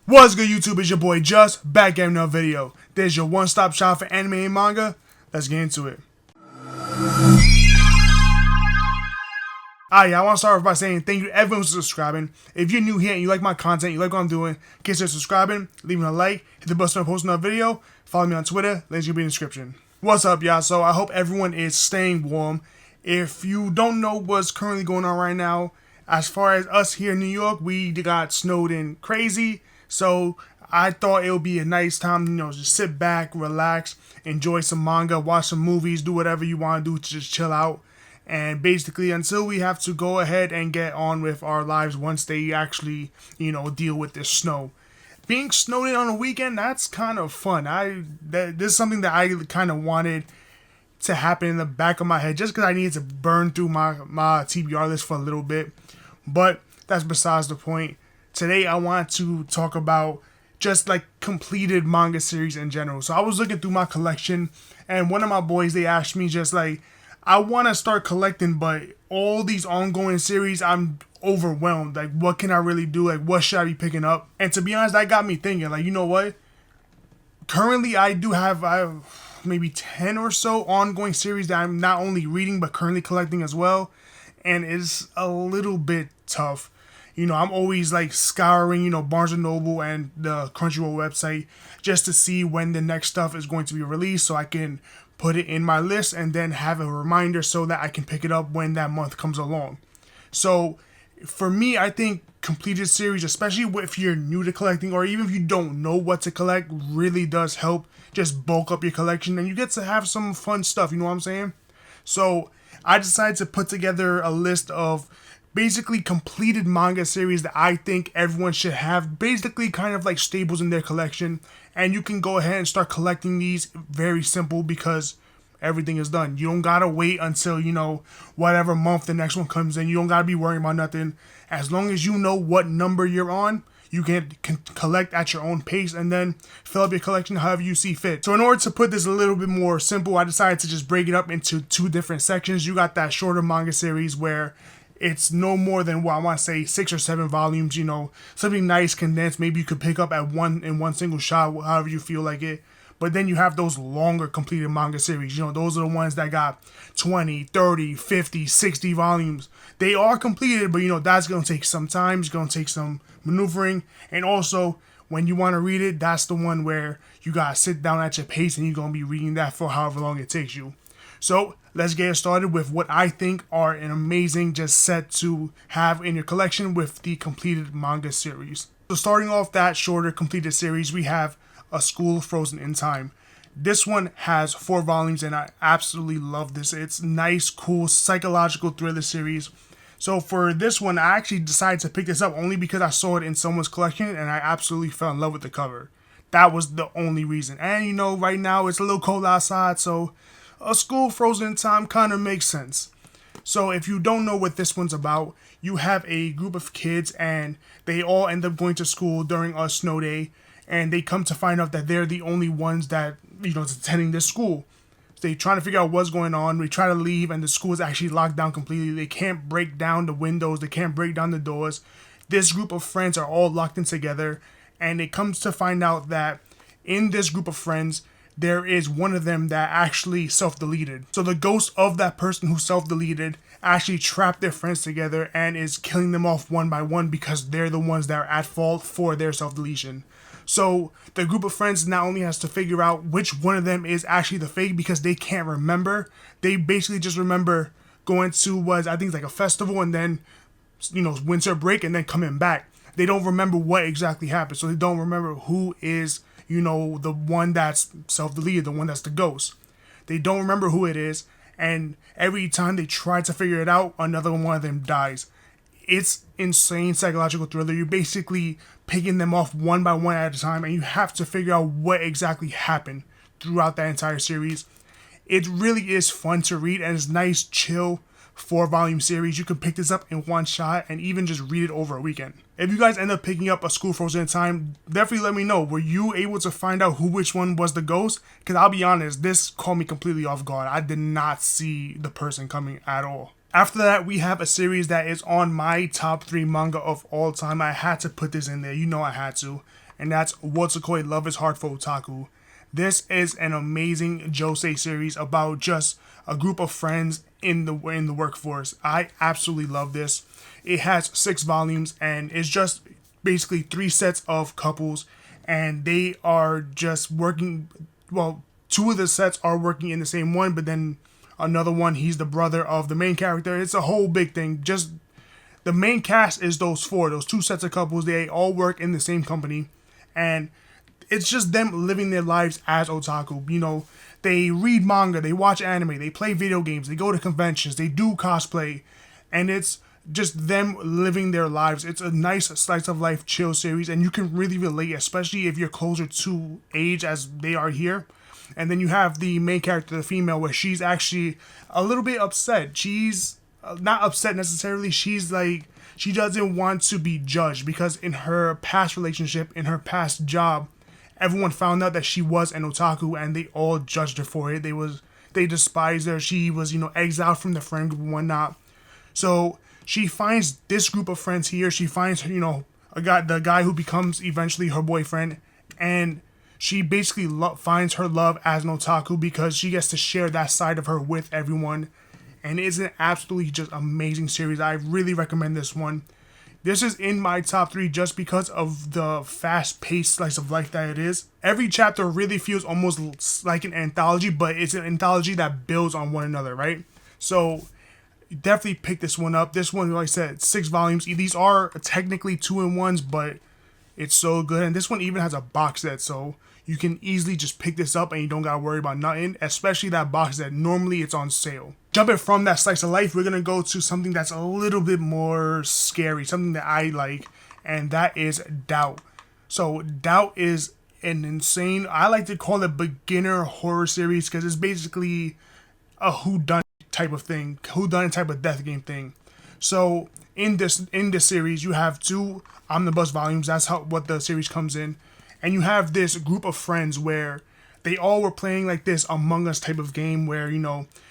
What's good, YouTube? It's your boy Just back at another video. There's your one-stop shop for anime and manga. Let's get into it. Alright, I want to start off by saying thank you to everyone who's subscribing. If you're new here and you like my content, you like what I'm doing, consider subscribing, leaving a like, hit the button to post another video, follow me on Twitter, links will be in the description. What's up, y'all? So I hope everyone is staying warm. If you don't know what's currently going on right now, as far as us here in New York, we got snowed in crazy. So I thought it would be a nice time, just sit back, relax, enjoy some manga, watch some movies, do whatever you want to do to just chill out. And basically, until we have to go ahead and get on with our lives once they actually, deal with this snow. Being snowed in on a weekend, that's kind of fun. This is something that I kind of wanted to happen in the back of my head, just because I needed to burn through my TBR list for a little bit. But that's besides the point. Today, I want to talk about just like completed manga series in general. So I was looking through my collection, and one of my boys, they asked me just like, I want to start collecting, but all these ongoing series, I'm overwhelmed. Like, what can I really do? Like, what should I be picking up? And to be honest, that got me thinking, like, you know what? Currently, I have maybe 10 or so ongoing series that I'm not only reading, but currently collecting as well. And it's a little bit tough. I'm always like scouring, Barnes & Noble and the Crunchyroll website just to see when the next stuff is going to be released so I can put it in my list and then have a reminder so that I can pick it up when that month comes along. So for me, I think completed series, especially if you're new to collecting or even if you don't know what to collect, really does help just bulk up your collection and you get to have some fun stuff, you know what I'm saying? So I decided to put together a list of basically completed manga series that I think everyone should have, basically kind of like staples in their collection, and you can go ahead and start collecting these. Very simple because everything is done. You don't gotta wait until whatever month the next one comes in. You don't gotta be worrying about nothing. As long as you know what number you're on, you can collect at your own pace and then fill up your collection however you see fit. So in order to put this a little bit more simple, I decided to just break it up into two different sections. You got that shorter manga series where it's no more than, I want to say 6 or 7 volumes, something nice, condensed. Maybe you could pick up in one single shot, however you feel like it. But then you have those longer completed manga series. Those are the ones that got 20, 30, 50, 60 volumes. They are completed, but that's going to take some time. It's going to take some maneuvering. And also, when you want to read it, that's the one where you got to sit down at your pace and you're going to be reading that for however long it takes you. So let's get started with what I think are an amazing just set to have in your collection with the completed manga series. So starting off that shorter completed series, we have A School Frozen in Time. This one has 4 volumes and I absolutely love this. It's nice, cool, psychological thriller series. So for this one, I actually decided to pick this up only because I saw it in someone's collection and I absolutely fell in love with the cover. That was the only reason. And right now it's a little cold outside, so A School Frozen in Time kind of makes sense. So if you don't know what this one's about, you have a group of kids and they all end up going to school during a snow day, and they come to find out that they're the only ones that, attending this school. So they're trying to figure out what's going on. We try to leave and the school is actually locked down completely. They can't break down the windows. They can't break down the doors. This group of friends are all locked in together, and it comes to find out that in this group of friends, there is one of them that actually self-deleted. So the ghost of that person who self-deleted actually trapped their friends together and is killing them off one by one because they're the ones that are at fault for their self-deletion. So the group of friends not only has to figure out which one of them is actually the fake because they can't remember. They basically just remember going to I think it's like a festival and then, winter break and then coming back. They don't remember what exactly happened. So they don't remember who is the one that's self-deleted, the one that's the ghost. They don't remember who it is, and every time they try to figure it out, another one of them dies. It's insane psychological thriller. You're basically picking them off one by one at a time, and you have to figure out what exactly happened throughout that entire series. It really is fun to read, and it's nice, chill, 4-volume series. You can pick this up in one shot and even just read it over a weekend. If you guys end up picking up A School Frozen in Time, definitely let me know. Were you able to find out which one was the ghost? Because I'll be honest, this caught me completely off guard. I did not see the person coming at all. After that, we have a series that is on my top 3 manga of all time. I had to put this in there. I had to. and that's Wotsukoi Love is Hard for Otaku. This is an amazing josei series about just a group of friends in the workforce. I absolutely love this. It has 6 volumes and it's just basically 3 sets of couples, and they are just working. Well, 2 of the sets are working in the same one, but then another one, he's the brother of the main character. It's a whole big thing. Just the main cast is those 2 sets of couples. They all work in the same company, and it's just them living their lives as otaku. You know, they read manga, they watch anime, they play video games, they go to conventions, they do cosplay, and it's just them living their lives. It's a nice slice of life chill series, and you can really relate, especially if you're closer to age as they are here. And then you have the main character, the female, where she's actually a little bit upset. She's not upset necessarily. She's like, she doesn't want to be judged because in her past relationship, in her past job, everyone found out that she was an otaku, and they all judged her for it. They despised her. She was, exiled from the friend group and whatnot. So she finds this group of friends here. She finds, the guy who becomes eventually her boyfriend, and she basically finds her love as an otaku because she gets to share that side of her with everyone. And it's an absolutely just amazing series. I really recommend this one. This is in my top 3 just because of the fast-paced slice of life that it is. Every chapter really feels almost like an anthology, but it's an anthology that builds on one another, right? So definitely pick this one up. This one, like I said, 6 volumes. These are technically 2-in-1s, but it's so good. And this one even has a box set, so you can easily just pick this up and you don't gotta worry about nothing, especially that box set. Normally it's on sale. Jumping from that slice of life, we're gonna go to something that's a little bit more scary, something that I like, and that is Doubt. So Doubt is an insane, I like to call it beginner horror series, because it's basically a whodunit type of thing, whodunit type of death game thing. So in this series, you have 2 omnibus volumes. That's what the series comes in. And you have this group of friends where they all were playing like this Among Us type of game where,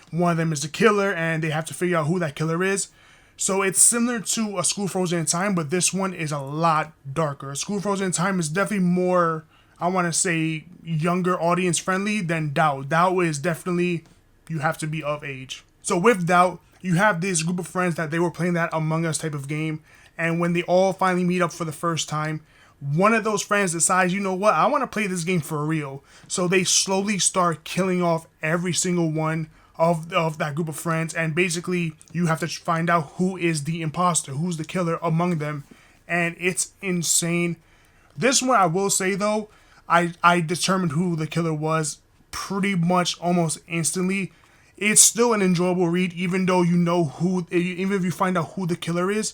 one of them is the killer and they have to figure out who that killer is. So it's similar to A School Frozen in Time, but this one is a lot darker. A School Frozen in Time is definitely more, I want to say, younger audience friendly than Doubt. Doubt is definitely, you have to be of age. So with Doubt, you have this group of friends that they were playing that Among Us type of game. And when they all finally meet up for the first time, one of those friends decides, you know what, I want to play this game for real. So they slowly start killing off every single one of that group of friends. And basically, you have to find out who is the imposter, who's the killer among them. And it's insane. This one, I will say, though, I determined who the killer was pretty much almost instantly. It's still an enjoyable read, even though even if you find out who the killer is.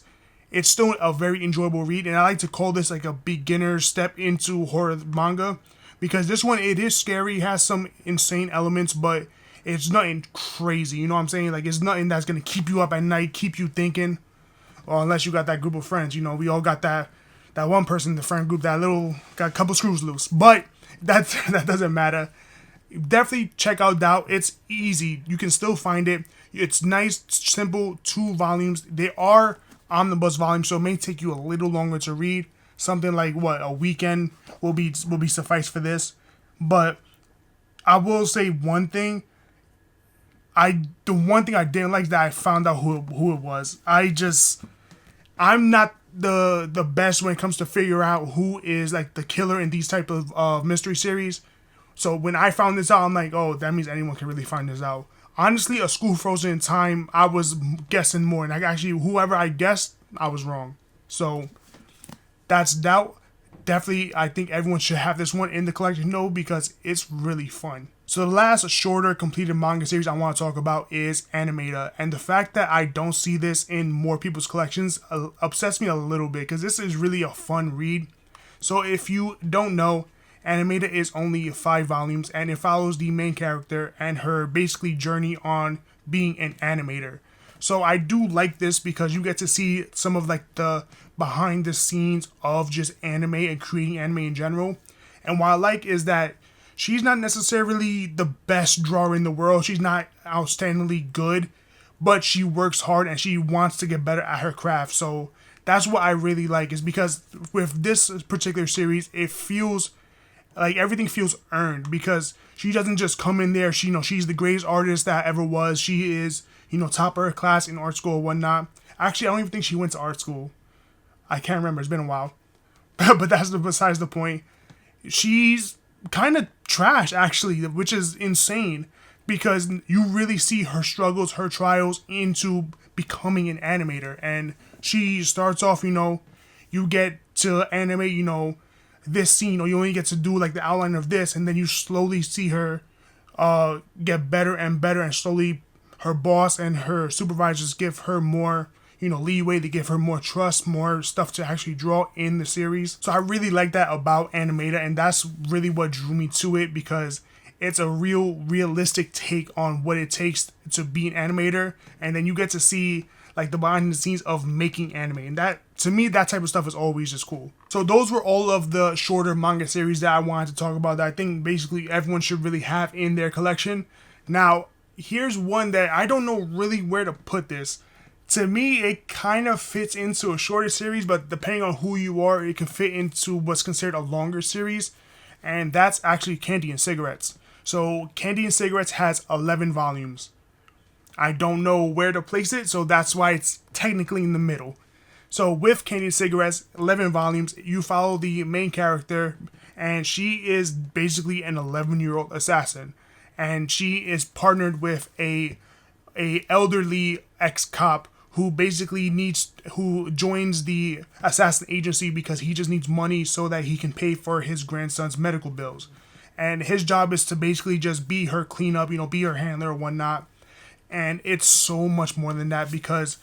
It's still a very enjoyable read, and I like to call this like a beginner step into horror manga, because this one, it is scary, it has some insane elements, but it's nothing crazy, you know what I'm saying? Like, it's nothing that's going to keep you up at night, keep you thinking, or unless you got that group of friends, we all got that one person in the friend group that got a couple screws loose, but that doesn't matter. Definitely check out Doubt. It's easy, you can still find it. It's nice, simple, 2 volumes. They are omnibus volume, so it may take you a little longer to read. Something like a weekend will be suffice for this. But I will say one thing. The one thing I didn't like is that I found out who it was. I'm not the best when it comes to figure out who is like the killer in these type of mystery series. So when I found this out, I'm like, oh, that means anyone can really find this out. Honestly, A School Frozen in Time, I was guessing more. And whoever I guessed, I was wrong. So, that's Doubt. Definitely, I think everyone should have this one in the collection, because it's really fun. So, the last shorter completed manga series I want to talk about is Animata. And the fact that I don't see this in more people's collections upsets me a little bit, because this is really a fun read. So, if you don't know, Animata is only 5 volumes, and it follows the main character and her basically journey on being an animator. So I do like this because you get to see some of like the behind the scenes of just anime and creating anime in general. And what I like is that she's not necessarily the best drawer in the world. She's not outstandingly good, but she works hard and she wants to get better at her craft. So That's what I really like, is because with this particular series, it feels like everything feels earned, because she doesn't just come in there. She's the greatest artist that ever was. She is, top of her class in art school and whatnot. Actually, I don't even think she went to art school. I can't remember. It's been a while. But that's besides the point. She's kind of trash, actually, which is insane, because you really see her struggles, her trials into becoming an animator. And she starts off, you get to animate, this scene, or you only get to do like the outline of this, and then you slowly see her get better and better, and slowly her boss and her supervisors give her more leeway, to give her more trust, more stuff to actually draw in the series. So I really like that about Animata, and that's really what drew me to it, because it's a realistic take on what it takes to be an animator, and then you get to see like the behind the scenes of making anime, and that, to me, that type of stuff is always just cool. So those were all of the shorter manga series that I wanted to talk about, that I think basically everyone should really have in their collection. Now, here's one that I don't know really where to put this. To me, it kind of fits into a shorter series, but depending on who you are, it can fit into what's considered a longer series, and that's actually Candy and Cigarettes. So Candy and Cigarettes has 11 volumes. I don't know where to place it, so that's why it's technically in the middle. So with Candy and Cigarettes, 11 volumes, you follow the main character, and she is basically an 11-year-old assassin, and she is partnered with a elderly ex-cop who joins the assassin agency because he just needs money so that he can pay for his grandson's medical bills. And his job is to basically just be her cleanup, be her handler or whatnot. And it's so much more than that, because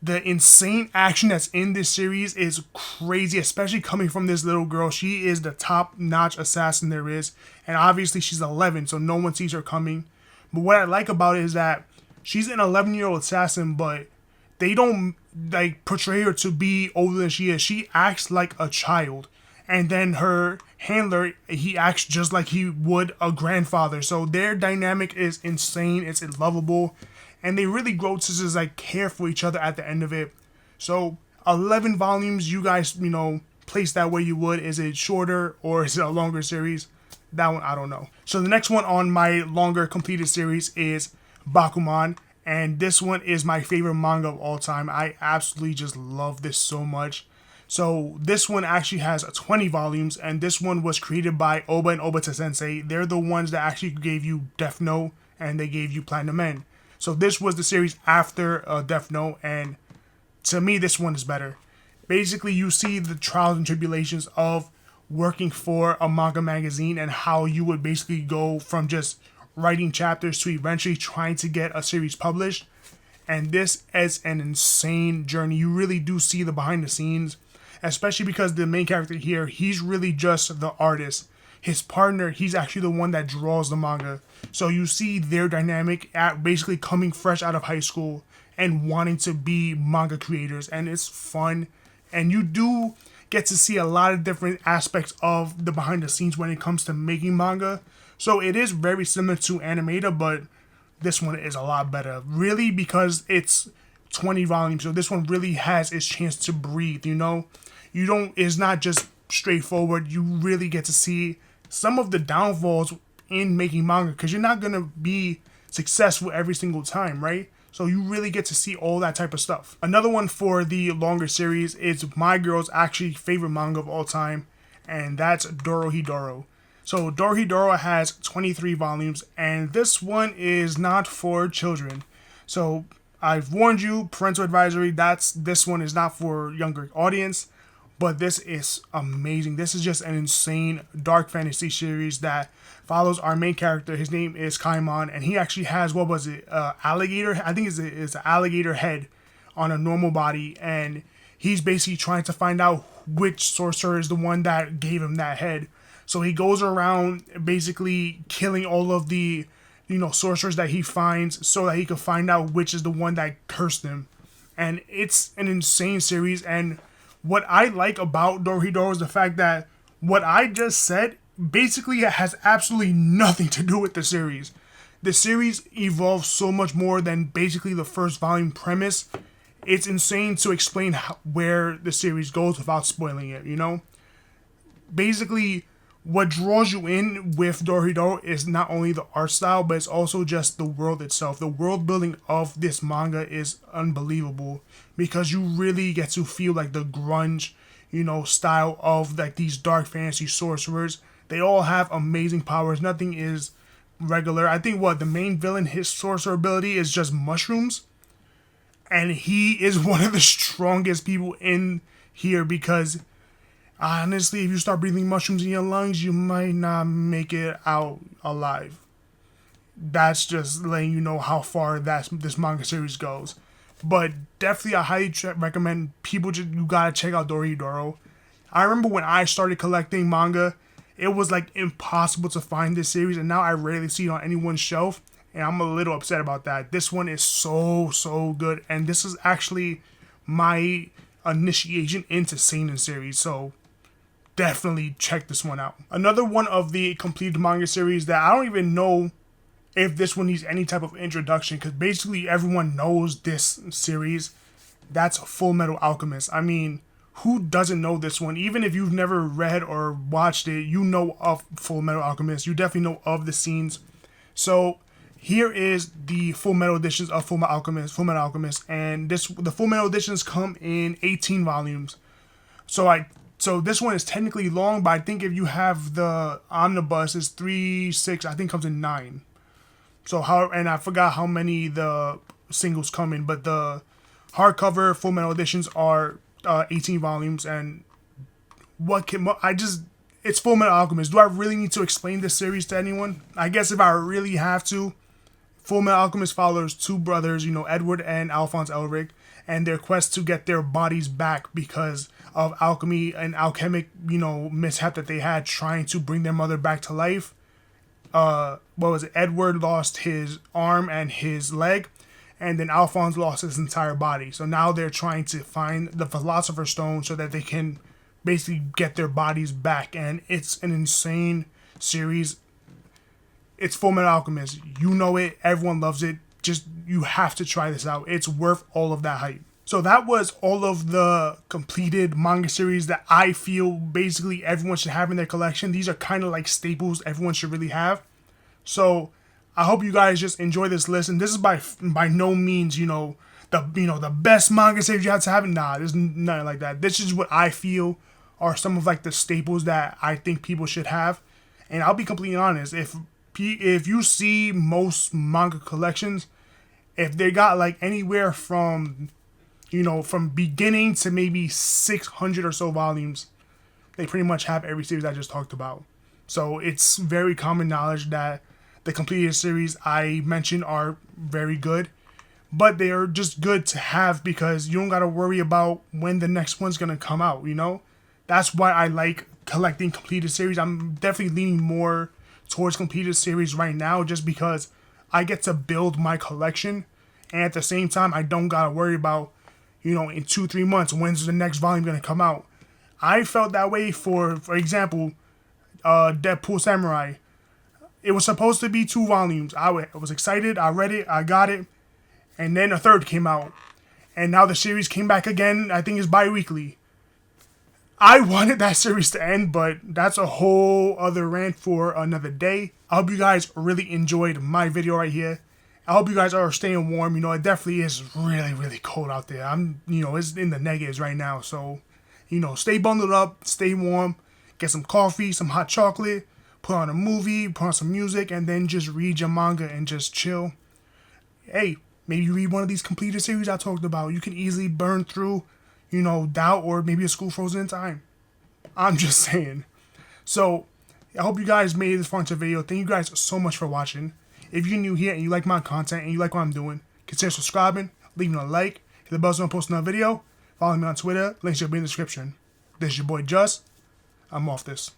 the insane action that's in this series is crazy, especially coming from this little girl. She is the top-notch assassin there is, and obviously she's 11, so no one sees her coming. But what I like about it is that she's an 11-year-old assassin, but they don't like portray her to be older than she is. She acts like a child. And then her handler, he acts just like he would a grandfather. So their dynamic is insane. It's lovable. And they really grow to just like care for each other at the end of it. So 11 volumes, you guys, place that where you would. Is it shorter or is it a longer series? That one, I don't know. So the next one on my longer completed series is Bakuman. And this one is my favorite manga of all time. I absolutely just love this so much. So this one actually has 20 volumes, and this one was created by Oba and Obata Sensei. They're the ones that actually gave you Death Note, and they gave you Platinum Men. So this was the series after Death Note, and to me, this one is better. Basically, you see the trials and tribulations of working for a manga magazine, and how you would basically go from just writing chapters to eventually trying to get a series published. And this is an insane journey. You really do see the behind the scenes, especially because the main character here, he's really just the artist. His partner, he's actually the one that draws the manga. So you see their dynamic at basically coming fresh out of high school and wanting to be manga creators. And it's fun. And you do get to see a lot of different aspects of the behind the scenes when it comes to making manga. So it is very similar to Animata, but this one is a lot better. Really, because it's 20 volumes. So this one really has its chance to breathe, It's not just straightforward. You really get to see some of the downfalls in making manga, because you're not going to be successful every single time, right? So you really get to see all that type of stuff. Another one for the longer series is my girl's actually favorite manga of all time, and that's Dorohedoro. So Dorohedoro has 23 volumes, and this one is not for children. So I've warned you, parental advisory, this one is not for younger audience, but this is amazing. This is just an insane dark fantasy series that follows our main character. His name is Kaimon, and he actually has, alligator? I think it's an alligator head on a normal body, and he's basically trying to find out which sorcerer is the one that gave him that head. So he goes around basically killing all of the, sorcerers that he finds so that he can find out which is the one that cursed him. And it's an insane series. And what I like about Dorohedoro is the fact that what I just said basically has absolutely nothing to do with the series. The series evolves so much more than basically the first volume premise. it's insane to explain where the series goes without spoiling it, you know? Basically, what draws you in with Dorohedoro is not only the art style, but it's also just the world itself. The world building of this manga is unbelievable because you really get to feel like the grunge, you know, style of like these dark fantasy sorcerers. They all have amazing powers. Nothing is regular. I think the main villain, his sorcerer ability is just mushrooms. And he is one of the strongest people in here because honestly, if you start breathing mushrooms in your lungs, you might not make it out alive. That's just letting you know how far this manga series goes. But definitely, I highly recommend people you gotta check out Dorohedoro. I remember when I started collecting manga, it was like impossible to find this series, and now I rarely see it on anyone's shelf, and I'm a little upset about that. This one is so good, and this is actually my initiation into seinen series, so definitely check this one out. Another one of the completed manga series that I don't even know if this one needs any type of introduction, because basically everyone knows this series. That's Full Metal Alchemist. I mean, who doesn't know this one? Even if you've never read or watched it, you know of Full Metal Alchemist. You definitely know of the scenes. So here is the Full Metal editions of Full Metal Alchemist, and the Full Metal editions come in 18 volumes. So this one is technically long, but I think if you have the omnibus, it's 3, 6, I think comes in 9. And I forgot how many the singles come in, but the hardcover Full Metal editions are 18 volumes, and it's Full Metal Alchemist. Do I really need to explain this series to anyone? I guess if I really have to, Full Metal Alchemist follows two brothers, Edward and Alphonse Elric, and their quest to get their bodies back because of alchemy and alchemic, mishap that they had trying to bring their mother back to life. Edward lost his arm and his leg, and then Alphonse lost his entire body. So now they're trying to find the Philosopher's Stone so that they can basically get their bodies back. And it's an insane series. It's Full Metal Alchemist. You know it. Everyone loves it. You have to try this out. It's worth all of that hype. So that was all of the completed manga series that I feel basically everyone should have in their collection. These are kind of like staples everyone should really have. So I hope you guys just enjoy this list. And this is by no means, the best manga series you have to have. Nah, there's nothing like that. This is what I feel are some of like the staples that I think people should have. And I'll be completely honest, if you see most manga collections, if they got like anywhere from beginning to maybe 600 or so volumes, they pretty much have every series I just talked about. So it's very common knowledge that the completed series I mentioned are very good, but they are just good to have because you don't got to worry about when the next one's going to come out, That's why I like collecting completed series. I'm definitely leaning more towards completed series right now just because I get to build my collection, and at the same time I don't got to worry about in 2-3 months, when's the next volume going to come out. I felt that way for example, Deadpool Samurai. It was supposed to be 2 volumes. I was excited. I read it. I got it. And then a third came out. And now the series came back again. I think it's bi-weekly. I wanted that series to end, but that's a whole other rant for another day. I hope you guys really enjoyed my video right here. I hope you guys are staying warm. It definitely is really, really cold out there. It's in the negatives right now. So, stay bundled up, stay warm, get some coffee, some hot chocolate, put on a movie, put on some music, and then just read your manga and just chill. Hey, maybe you read one of these completed series I talked about. You can easily burn through, Doubt or maybe A School Frozen in Time. I'm just saying. So, I hope you guys made this far into the video. Thank you guys so much for watching. If you're new here and you like my content and you like what I'm doing, consider subscribing, leaving a like, hit the bell so I post another video, follow me on Twitter, links will be in the description. This is your boy Just. I'm off this.